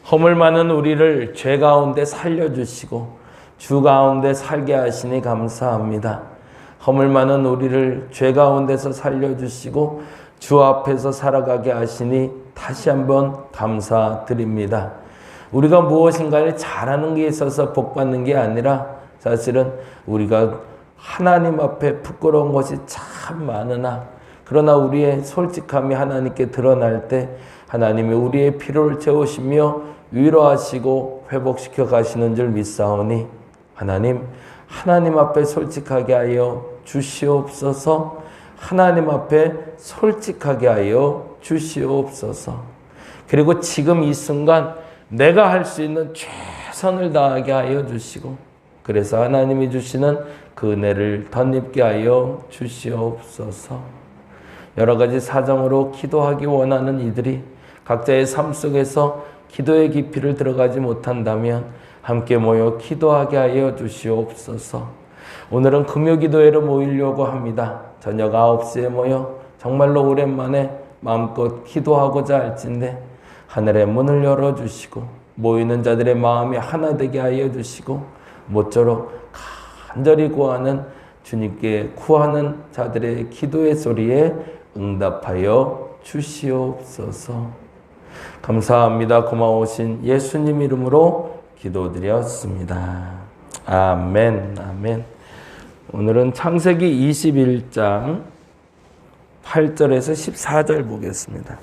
허물 많은 우리를 죄 가운데 살려주시고 주 가운데 살게 하시니 감사합니다. 허물 많은 우리를 죄 가운데서 살려주시고 주 앞에서 살아가게 하시니 다시 한번 감사드립니다. 우리가 무엇인가를 잘하는 게 있어서 복 받는 게 아니라 사실은 우리가 하나님 앞에 부끄러운 것이 참 많으나 그러나 우리의 솔직함이 하나님께 드러날 때 하나님이 우리의 피로를 채우시며 위로하시고 회복시켜 가시는 줄 믿사오니 하나님 앞에 솔직하게 하여 주시옵소서. 하나님 앞에 솔직하게 하여 주시옵소서. 그리고 지금 이 순간 내가 할 수 있는 최선을 다하게 하여 주시고 그래서 하나님이 주시는 그 은혜를 덧입게 하여 주시옵소서. 여러 가지 사정으로 기도하기 원하는 이들이 각자의 삶 속에서 기도의 깊이를 들어가지 못한다면 함께 모여 기도하게 하여 주시옵소서. 오늘은 금요기도회로 모이려고 합니다. 저녁 9시에 모여 정말로 오랜만에 마음껏 기도하고자 할진데 하늘의 문을 열어주시고 모이는 자들의 마음이 하나 되게 하여 주시고 모쪼록 간절히 구하는 주님께 구하는 자들의 기도의 소리에 응답하여 주시옵소서. 감사합니다. 고마우신 예수님 이름으로 기도드렸습니다. 아멘. 아멘. 오늘은 창세기 21장 8절에서 14절 보겠습니다.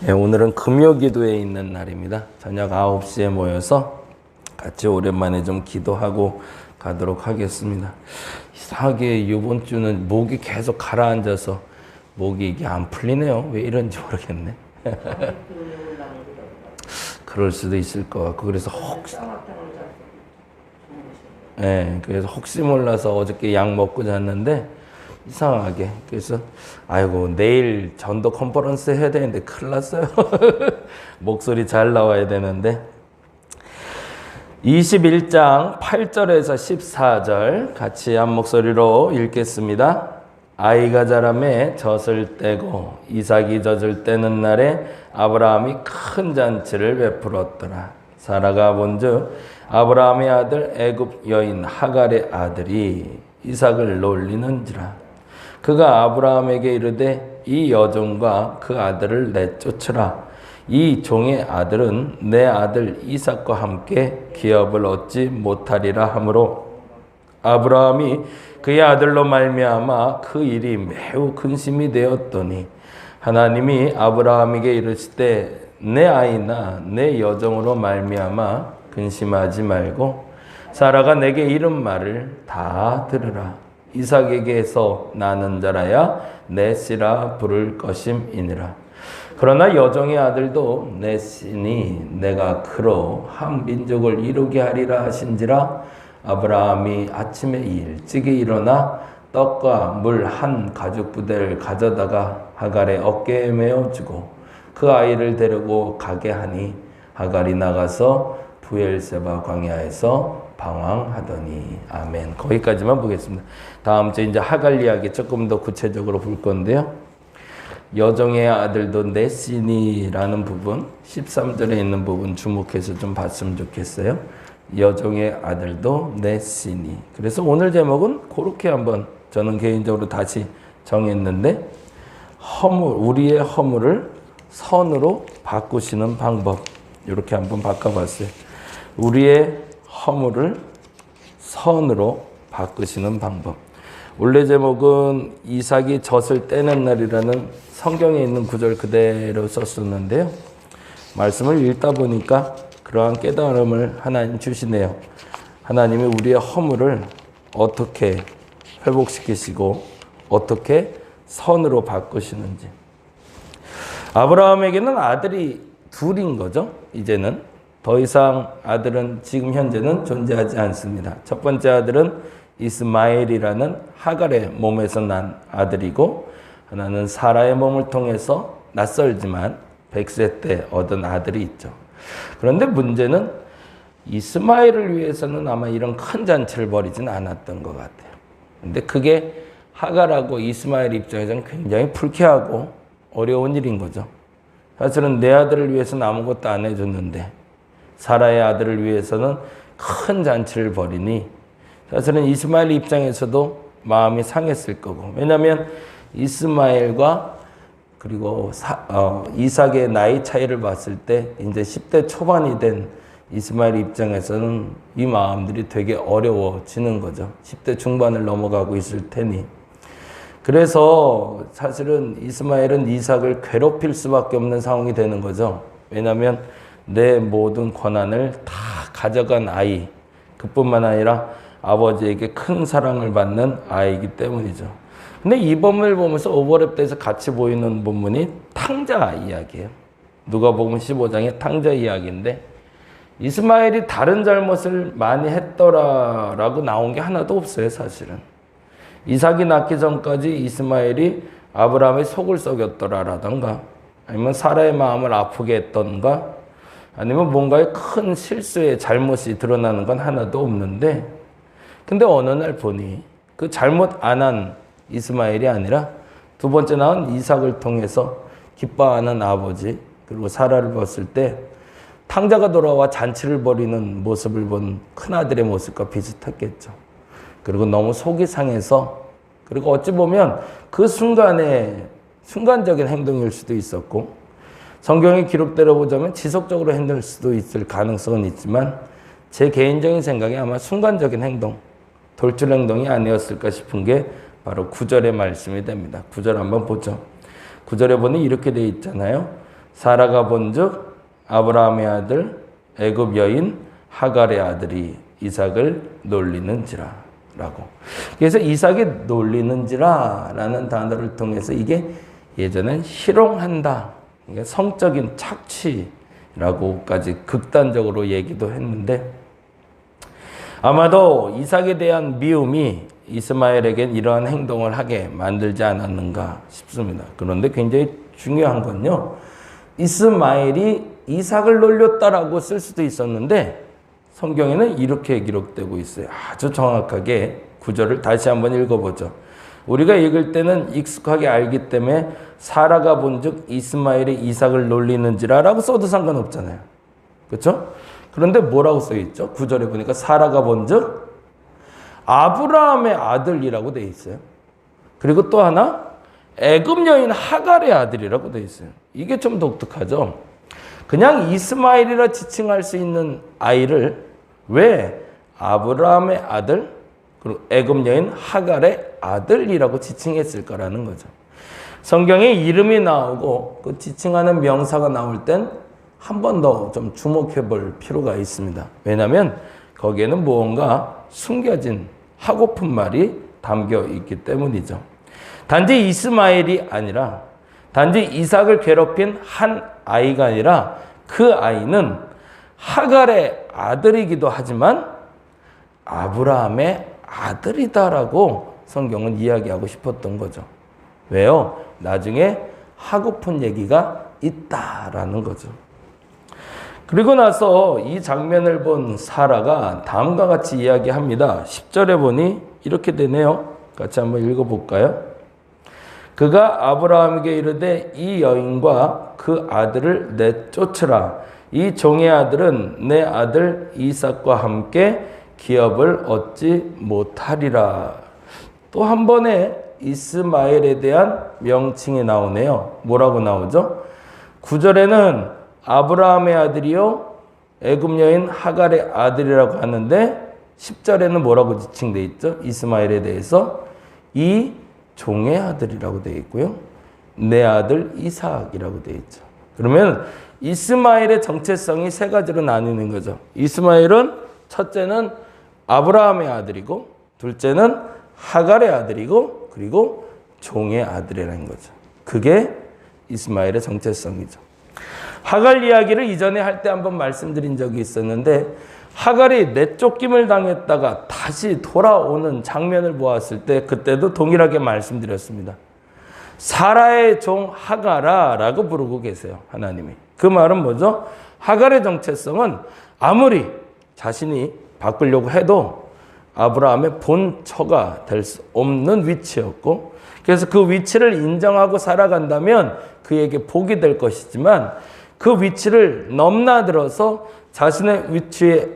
네, 오늘은 금요기도에 있는 날입니다. 저녁 9시에 모여서 같이 오랜만에 좀 기도하고 가도록 하겠습니다. 이상하게 이번 주는 목이 계속 가라앉아서 목이 이게 안 풀리네요. 왜 이런지 모르겠네. 그럴 수도 있을 것 같고 그래서 혹시 몰라서 어저께 약 먹고 잤는데 이상하게 그래서 아이고 내일 전도 컨퍼런스 해야 되는데 큰일 났어요. 목소리 잘 나와야 되는데 21장 8절에서 14절 같이 한 목소리로 읽겠습니다. 아이가 자라매 젖을 떼고 이삭이 젖을 떼는 날에 아브라함이 큰 잔치를 베풀었더라. 사라가 본즉 아브라함의 아들 애굽 여인 하갈의 아들이 이삭을 놀리는지라. 그가 아브라함에게 이르되 이 여종과 그 아들을 내쫓으라. 이 종의 아들은 내 아들 이삭과 함께 기업을 얻지 못하리라 하므로 아브라함이 그의 아들로 말미암아 그 일이 매우 근심이 되었더니 하나님이 아브라함에게 이르시되 내 아이나 내 여종으로 말미암아 근심하지 말고 사라가 내게 이른 말을 다 들으라. 이삭에게서 나는 자라야 내 씨라 부를 것임이니라. 그러나 여종의 아들도 내 씨니 내가 그로 한 민족을 이루게 하리라 하신지라. 아브라함이 아침에 일찍이 일어나 떡과 물 한 가죽 부대를 가져다가 하갈의 어깨에 메어주고 그 아이를 데리고 가게 하니 하갈이 나가서 부엘세바 광야에서 방황하더니. 아멘. 거기까지만 보겠습니다. 다음 주에 이제 하갈 이야기 조금 더 구체적으로 볼 건데요. 여종의 아들도 넷시니라는 부분 13절에 있는 부분 주목해서 좀 봤으면 좋겠어요. 여종의 아들도 넷시니. 그래서 오늘 제목은 그렇게 한번 저는 개인적으로 다시 정했는데 우리의 허물을 선으로 바꾸시는 방법 이렇게 한번 바꿔봤어요. 우리의 허물을 선으로 바꾸시는 방법. 원래 제목은 이삭이 젖을 떼는 날이라는 성경에 있는 구절 그대로 썼었는데요. 말씀을 읽다 보니까 그러한 깨달음을 하나님 주시네요. 하나님이 우리의 허물을 어떻게 회복시키시고 어떻게 선으로 바꾸시는지. 아브라함에게는 아들이 둘인 거죠. 이제는 더 이상 아들은 지금 현재는 존재하지 않습니다. 첫 번째 아들은 이스마엘이라는 하갈의 몸에서 난 아들이고 하나는 사라의 몸을 통해서 낯설지만 100세 때 얻은 아들이 있죠. 그런데 문제는 이스마엘을 위해서는 아마 이런 큰 잔치를 벌이진 않았던 것 같아요. 근데 그게 하갈하고 이스마엘 입장에서는 굉장히 불쾌하고 어려운 일인 거죠. 사실은 내 아들을 위해서는 아무것도 안 해줬는데 사라의 아들을 위해서는 큰 잔치를 벌이니 사실은 이스마엘 입장에서도 마음이 상했을 거고, 왜냐하면 이스마엘과 그리고 이삭의 나이 차이를 봤을 때 이제 10대 초반이 된 이스마엘 입장에서는 이 마음들이 되게 어려워지는 거죠. 10대 중반을 넘어가고 있을 테니. 그래서 사실은 이스마엘은 이삭을 괴롭힐 수밖에 없는 상황이 되는 거죠. 왜냐하면 내 모든 권한을 다 가져간 아이, 그뿐만 아니라 아버지에게 큰 사랑을 받는 아이이기 때문이죠. 근데 이 본문을 보면서 오버랩돼서 같이 보이는 본문이 탕자 이야기예요. 누가복음 15장의 탕자 이야기인데 이스마엘이 다른 잘못을 많이 했더라라고 나온 게 하나도 없어요, 사실은. 이삭이 낳기 전까지 이스마엘이 아브라함의 속을 썩였더라라던가, 아니면 사라의 마음을 아프게 했던가, 아니면 뭔가의 큰 실수의 잘못이 드러나는 건 하나도 없는데, 근데 어느 날 보니 그 잘못 안 한 이스마엘이 아니라 두 번째 낳은 이삭을 통해서 기뻐하는 아버지, 그리고 사라를 봤을 때 탕자가 돌아와 잔치를 벌이는 모습을 본 큰아들의 모습과 비슷했겠죠. 그리고 너무 속이 상해서, 그리고 어찌 보면 그 순간에 순간적인 행동일 수도 있었고, 성경의 기록대로 보자면 지속적으로 행동할 수도 있을 가능성은 있지만, 제 개인적인 생각에 아마 순간적인 행동, 돌출 행동이 아니었을까 싶은 게 바로 9절의 말씀이 됩니다. 9절 한번 보죠. 9절에 보니 이렇게 되어 있잖아요. 사라가 본즉 아브라함의 아들 애굽 여인 하갈의 아들이 이삭을 놀리는지라 라고. 그래서 이삭이 놀리는지라 라는 단어를 통해서 이게 예전엔 희롱한다, 성적인 착취라고까지 극단적으로 얘기도 했는데, 아마도 이삭에 대한 미움이 이스마엘에겐 이러한 행동을 하게 만들지 않았는가 싶습니다. 그런데 굉장히 중요한 건요, 이스마엘이 이삭을 놀렸다라고 쓸 수도 있었는데 성경에는 이렇게 기록되고 있어요. 아주 정확하게 9절을 다시 한번 읽어보죠. 우리가 읽을 때는 익숙하게 알기 때문에 사라가 본즉 이스마엘이 이삭을 놀리는지라 라고 써도 상관없잖아요. 그렇죠? 그런데 뭐라고 써있죠? 9절에 보니까 사라가 본즉 아브라함의 아들이라고 되어 있어요. 그리고 또 하나 애굽 여인 하갈의 아들이라고 되어 있어요. 이게 좀 독특하죠? 그냥 이스마엘이라 지칭할 수 있는 아이를 왜 아브라함의 아들, 그리고 애굽 여인 하갈의 아들이라고 지칭했을까라는 거죠. 성경에 이름이 나오고 그 지칭하는 명사가 나올 땐 한 번 더 좀 주목해 볼 필요가 있습니다. 왜냐하면 거기에는 무언가 숨겨진 하고픈 말이 담겨 있기 때문이죠. 단지 이스마엘이 아니라, 단지 이삭을 괴롭힌 한 아이가 아니라 그 아이는 하갈의 아들이기도 하지만 아브라함의 아들이다라고 성경은 이야기하고 싶었던 거죠. 왜요? 나중에 하고픈 얘기가 있다라는 거죠. 그리고 나서 이 장면을 본 사라가 다음과 같이 이야기합니다. 10절에 보니 이렇게 되네요. 같이 한번 읽어볼까요? 그가 아브라함에게 이르되 이 여인과 그 아들을 내쫓으라. 이 종의 아들은 내 아들 이삭과 함께 기업을 얻지 못하리라. 또 한 번에 이스마엘에 대한 명칭이 나오네요. 뭐라고 나오죠? 9절에는 아브라함의 아들이요 애굽 여인 하갈의 아들이라고 하는데 10절에는 뭐라고 지칭되어 있죠? 이스마엘에 대해서 이 종의 아들이라고 되어 있고요. 내 아들 이삭이라고 되어 있죠. 그러면 이스마엘의 정체성이 세 가지로 나뉘는 거죠. 이스마엘은 첫째는 아브라함의 아들이고, 둘째는 하갈의 아들이고, 그리고 종의 아들이라는 거죠. 그게 이스마엘의 정체성이죠. 하갈 이야기를 이전에 할 때 한번 말씀드린 적이 있었는데, 하갈이 내쫓김을 당했다가 다시 돌아오는 장면을 보았을 때 그때도 동일하게 말씀드렸습니다. 사라의 종 하갈아 라고 부르고 계세요, 하나님이. 그 말은 뭐죠? 하갈의 정체성은 아무리 자신이 바꾸려고 해도 아브라함의 본처가 될 수 없는 위치였고, 그래서 그 위치를 인정하고 살아간다면 그에게 복이 될 것이지만 그 위치를 넘나들어서 자신의 위치에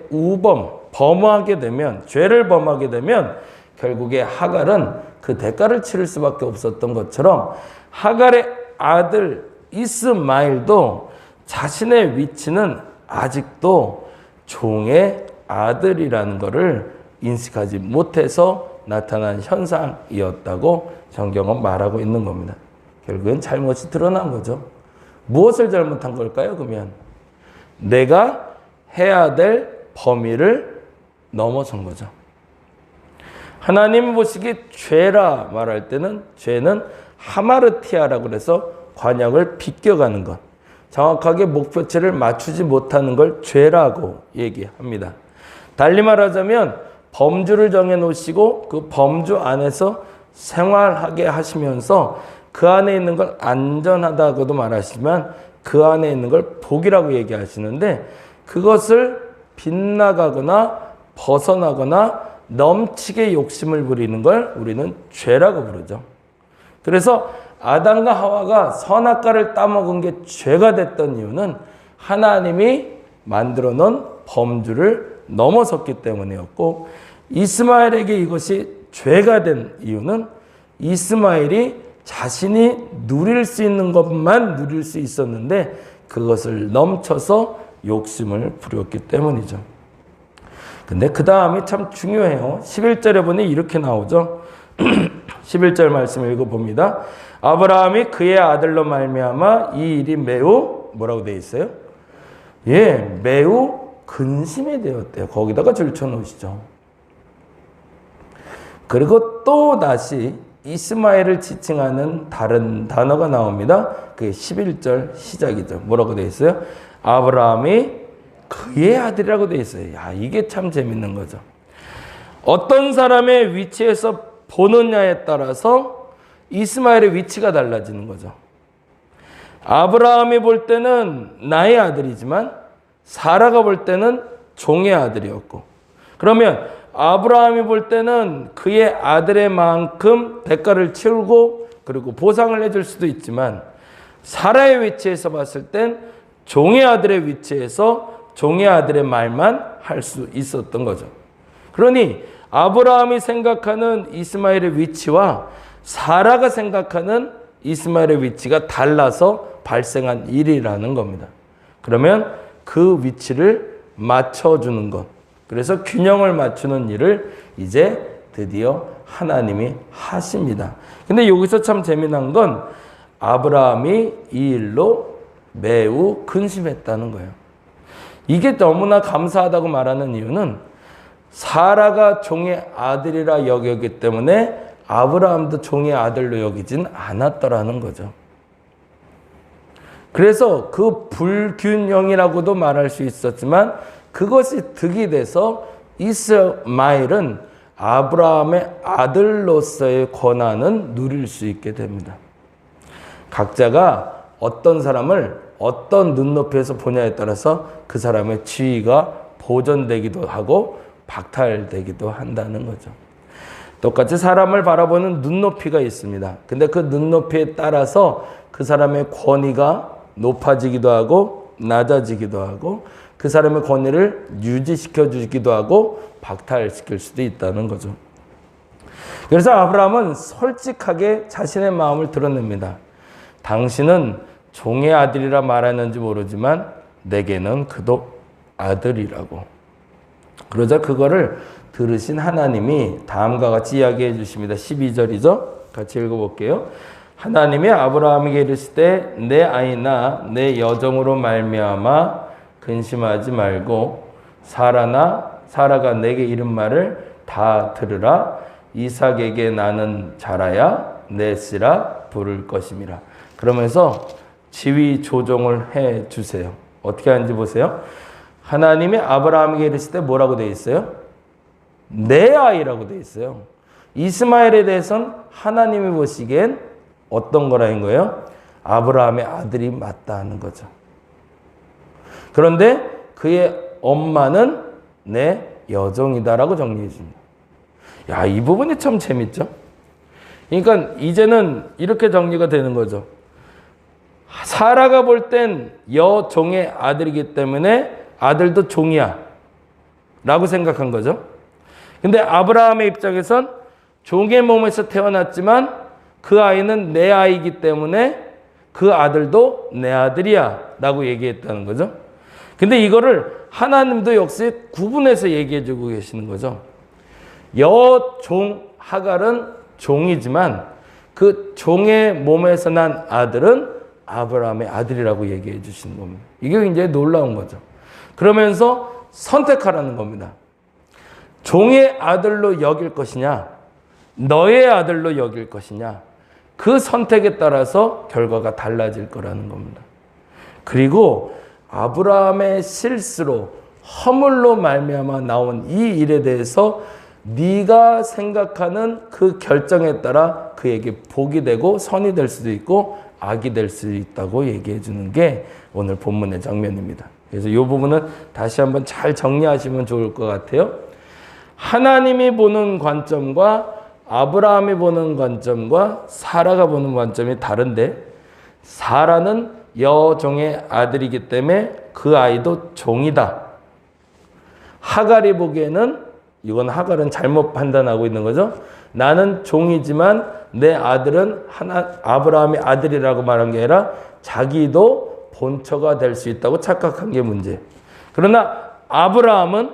범하게 되면, 죄를 범하게 되면 결국에 하갈은 그 대가를 치를 수밖에 없었던 것처럼 하갈의 아들 이스마엘도 자신의 위치는 아직도 종의 아들이라는 것을 인식하지 못해서 나타난 현상이었다고 성경은 말하고 있는 겁니다. 결국엔 잘못이 드러난 거죠. 무엇을 잘못한 걸까요? 그러면 내가 해야 될 범위를 넘어선 거죠. 하나님 보시기 죄라 말할 때는 죄는 하마르티아라고 그래서 관역을 비껴가는 것, 정확하게 목표치를 맞추지 못하는 걸 죄라고 얘기합니다. 달리 말하자면 범주를 정해놓으시고 그 범주 안에서 생활하게 하시면서 그 안에 있는 걸 안전하다고도 말하시지만 그 안에 있는 걸 복이라고 얘기하시는데, 그것을 빗나가거나 벗어나거나 넘치게 욕심을 부리는 걸 우리는 죄라고 부르죠. 그래서 아담과 하와가 선악과를 따먹은 게 죄가 됐던 이유는 하나님이 만들어 놓은 범주를 넘어섰기 때문이었고, 이스마엘에게 이것이 죄가 된 이유는 이스마엘이 자신이 누릴 수 있는 것만 누릴 수 있었는데 그것을 넘쳐서 욕심을 부렸기 때문이죠. 근데 그 다음이 참 중요해요. 11절에 보니 이렇게 나오죠. 11절 말씀 읽어봅니다. 아브라함이 그의 아들로 말미암아 이 일이 매우 뭐라고 되어 있어요? 예, 매우 근심이 되었대요. 거기다가 줄쳐 놓으시죠. 그리고 또 다시 이스마엘을 지칭하는 다른 단어가 나옵니다. 그게 11절 시작이죠. 뭐라고 되어 있어요? 아브라함이 그의 아들이라고 되어 있어요. 야, 이게 참 재밌는 거죠. 어떤 사람의 위치에서 보느냐에 따라서 이스마엘의 위치가 달라지는 거죠. 아브라함이 볼 때는 나의 아들이지만 사라가 볼 때는 종의 아들이었고, 그러면 아브라함이 볼 때는 그의 아들의 만큼 대가를 치르고 그리고 보상을 해줄 수도 있지만 사라의 위치에서 봤을 땐 종의 아들의 위치에서 종의 아들의 말만 할 수 있었던 거죠. 그러니 아브라함이 생각하는 이스마엘의 위치와 사라가 생각하는 이스마엘의 위치가 달라서 발생한 일이라는 겁니다. 그러면 그 위치를 맞춰주는 것, 그래서 균형을 맞추는 일을 이제 드디어 하나님이 하십니다. 근데 여기서 참 재미난 건 아브라함이 이 일로 매우 근심했다는 거예요. 이게 너무나 감사하다고 말하는 이유는 사라가 종의 아들이라 여겼기 때문에 아브라함도 종의 아들로 여기진 않았더라는 거죠. 그래서 그 불균형이라고도 말할 수 있었지만 그것이 득이 돼서 이스마엘은 아브라함의 아들로서의 권한은 누릴 수 있게 됩니다. 각자가 어떤 사람을 어떤 눈높이에서 보냐에 따라서 그 사람의 지위가 보존되기도 하고 박탈되기도 한다는 거죠. 똑같이 사람을 바라보는 눈높이가 있습니다. 근데 그 눈높이에 따라서 그 사람의 권위가 높아지기도 하고 낮아지기도 하고 그 사람의 권위를 유지시켜 주기도 하고 박탈시킬 수도 있다는 거죠. 그래서 아브라함은 솔직하게 자신의 마음을 드러냅니다. 당신은 종의 아들이라 말하는지 모르지만 내게는 그도 아들이라고. 그러자 그거를 들으신 하나님이 다음과 같이 이야기해 주십니다. 12절이죠. 같이 읽어볼게요. 하나님이 아브라함에게 이르시되 내 아이나 내 여종으로 말미암아 근심하지 말고 사라가 내게 이른 말을 다 들으라. 이삭에게 나는 자라야 내 씨라 부를 것임이라. 그러면서 지위 조정을 해 주세요. 어떻게 하는지 보세요. 하나님이 아브라함에게 이르시되 뭐라고 되어 있어요? 내 아이라고 되어 있어요. 이스마엘에 대해서는 하나님이 보시기엔 어떤 거라는 거예요? 아브라함의 아들이 맞다는 거죠. 그런데 그의 엄마는 내 여종이다라고 정리해 줍니다. 야, 이 부분이 참 재밌죠? 그러니까 이제는 이렇게 정리가 되는 거죠. 사라가 볼 땐 여종의 아들이기 때문에 아들도 종이야 라고 생각한 거죠. 근데 아브라함의 입장에선 종의 몸에서 태어났지만 그 아이는 내 아이이기 때문에 그 아들도 내 아들이야 라고 얘기했다는 거죠. 근데 이거를 하나님도 역시 구분해서 얘기해 주고 계시는 거죠. 여종 하갈은 종이지만 그 종의 몸에서 난 아들은 아브라함의 아들이라고 얘기해 주시는 겁니다. 이게 굉장히 놀라운 거죠. 그러면서 선택하라는 겁니다. 종의 아들로 여길 것이냐, 너의 아들로 여길 것이냐, 그 선택에 따라서 결과가 달라질 거라는 겁니다. 그리고 아브라함의 실수로 허물로 말미암아 나온 이 일에 대해서 네가 생각하는 그 결정에 따라 그에게 복이 되고 선이 될 수도 있고 악이 될 수 있다고 얘기해 주는 게 오늘 본문의 장면입니다. 그래서 이 부분은 다시 한번 잘 정리하시면 좋을 것 같아요. 하나님이 보는 관점과 아브라함이 보는 관점과 사라가 보는 관점이 다른데, 사라는 여종의 아들이기 때문에 그 아이도 종이다. 하갈이 보기에는, 이건 하갈은 잘못 판단하고 있는 거죠. 나는 종이지만 내 아들은 아브라함의 아들이라고 말한 게 아니라 자기도 본처가 될 수 있다고 착각한 게 문제. 그러나 아브라함은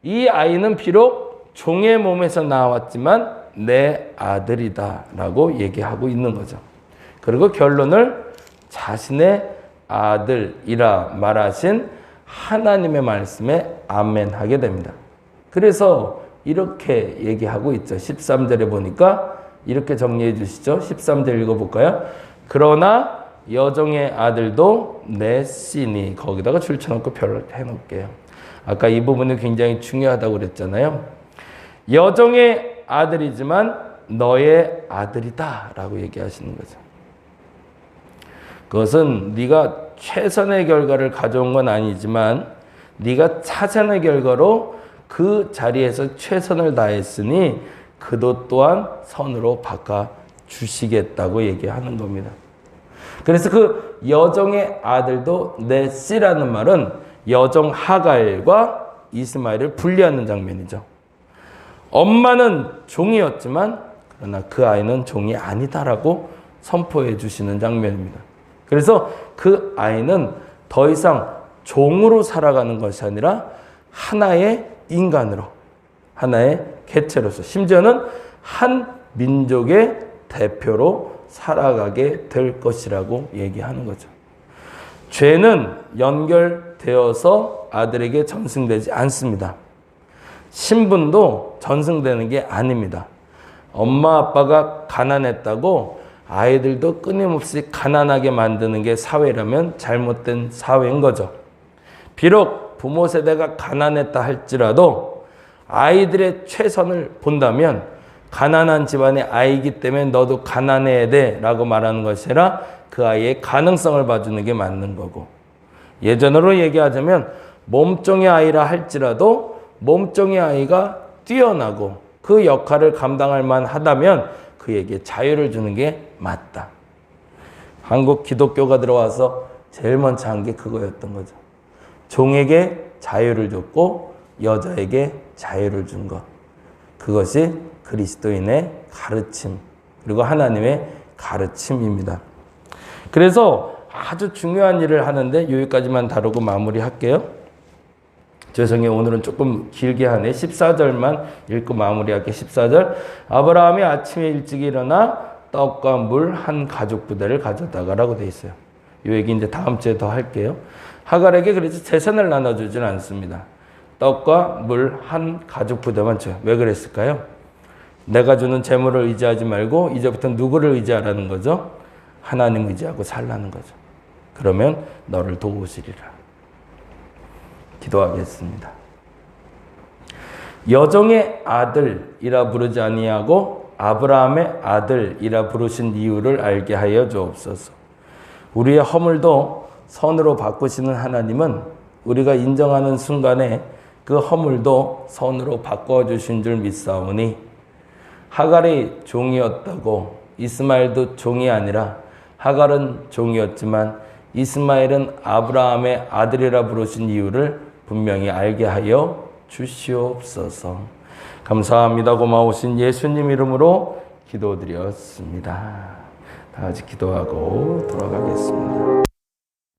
이 아이는 비록 종의 몸에서 나왔지만 내 아들이다 라고 얘기하고 있는 거죠. 그리고 결론을 자신의 아들이라 말하신 하나님의 말씀에 아멘하게 됩니다. 그래서 이렇게 얘기하고 있죠. 13절에 보니까 이렇게 정리해 주시죠. 13절 읽어볼까요? 그러나 여종의 아들도 내 씨니, 거기다가 줄쳐놓고 별을 해놓을게요. 아까 이 부분이 굉장히 중요하다고 그랬잖아요. 여종의 아들이지만 너의 아들이다 라고 얘기하시는 거죠. 그것은 네가 최선의 결과를 가져온 건 아니지만 네가 차선의 결과로 그 자리에서 최선을 다했으니 그도 또한 선으로 바꿔주시겠다고 얘기하는 겁니다. 그래서 그 여종의 아들도 내 씨라는 말은 여종 하갈과 이스마엘을 분리하는 장면이죠. 엄마는 종이었지만 그러나 그 아이는 종이 아니다라고 선포해 주시는 장면입니다. 그래서 그 아이는 더 이상 종으로 살아가는 것이 아니라 하나의 인간으로, 하나의 개체로서, 심지어는 한 민족의 대표로 살아가게 될 것이라고 얘기하는 거죠. 죄는 연결되어서 아들에게 전승되지 않습니다. 신분도 전승되는 게 아닙니다. 엄마 아빠가 가난했다고 아이들도 끊임없이 가난하게 만드는 게 사회라면 잘못된 사회인 거죠. 비록 부모 세대가 가난했다 할지라도 아이들의 최선을 본다면 가난한 집안의 아이이기 때문에 너도 가난해야 돼 라고 말하는 것이 아니라 그 아이의 가능성을 봐주는 게 맞는 거고, 예전으로 얘기하자면 몸종의 아이라 할지라도 몸종의 아이가 뛰어나고 그 역할을 감당할 만하다면 그에게 자유를 주는 게 맞다. 한국 기독교가 들어와서 제일 먼저 한 게 그거였던 거죠. 종에게 자유를 줬고 여자에게 자유를 준 것. 그것이 그리스도인의 가르침, 그리고 하나님의 가르침입니다. 그래서 아주 중요한 일을 하는데 여기까지만 다루고 마무리할게요. 죄송해요. 오늘은 조금 길게 하네. 14절만 읽고 마무리할게요. 14절. 아브라함이 아침에 일찍 일어나 떡과 물 한 가죽 부대를 가져다가라고 돼 있어요. 이 얘기 이제 다음 주에 더 할게요. 하갈에게 그래서 재산을 나눠주진 않습니다. 떡과 물 한 가죽 부대만 줘요. 왜 그랬을까요? 내가 주는 재물을 의지하지 말고 이제부터 누구를 의지하라는 거죠? 하나님 의지하고 살라는 거죠. 그러면 너를 도우시리라. 기도하겠습니다. 여종의 아들이라 부르지 아니하고 아브라함의 아들이라 부르신 이유를 알게 하여 주옵소서. 우리의 허물도 선으로 바꾸시는 하나님은 우리가 인정하는 순간에 그 허물도 선으로 바꿔주신 줄 믿사오니 하갈이 종이었다고 이스마엘도 종이 아니라 하갈은 종이었지만 이스마엘은 아브라함의 아들이라 부르신 이유를 분명히 알게 하여 주시옵소서. 감사합니다. 고마우신 예수님 이름으로 기도드렸습니다. 다 같이 기도하고 돌아가겠습니다.